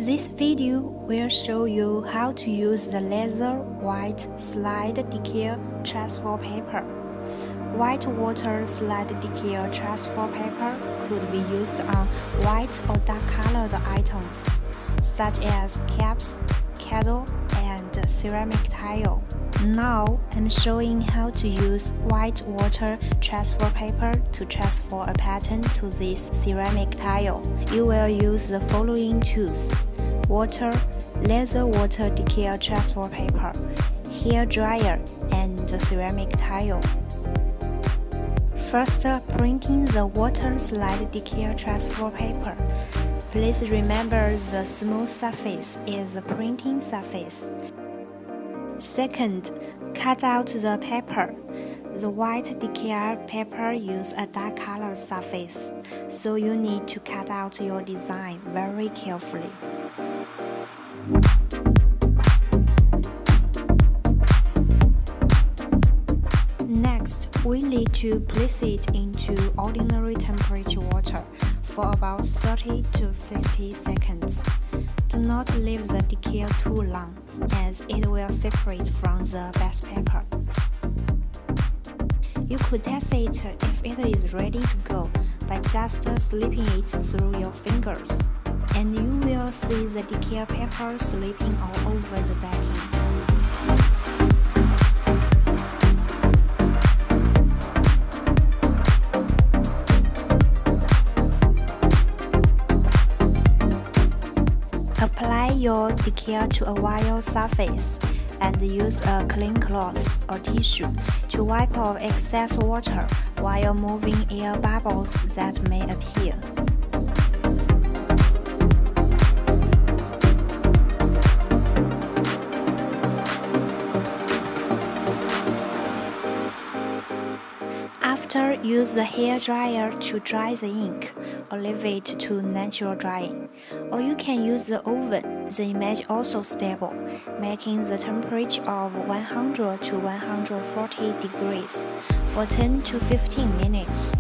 This video will show you how to use the laser white slide decal transfer paper. White water slide decal transfer paper could be used on white or dark-colored items, such as caps, kettle, and ceramic tile. Now, I'm showing how to use white water transfer paper to transfer a pattern to this ceramic tile. You will use the following tools: water, laser water decal transfer paper, hair dryer, and the ceramic tile. First, printing the water slide decal transfer paper. Please remember the smooth surface is the printing surface. Second, cut out the paper. The white decal paper uses a dark color surface, so you need to cut out your design very carefully. Next, we need to place it into ordinary temperature water for about 30 to 60 seconds. Do not leave the decal too long, as it will separate from the base paper. You could test it if it is ready to go by just slipping it through your fingers, and you will see the decal paper slipping all over the backing. Apply your decal to a wire surface and use a clean cloth or tissue to wipe off excess water while moving air bubbles that may appear. After, use the hair dryer to dry the ink, or leave it to natural drying. Or you can use the oven. The image also stable, making the temperature of 100 to 140 degrees for 10 to 15 minutes.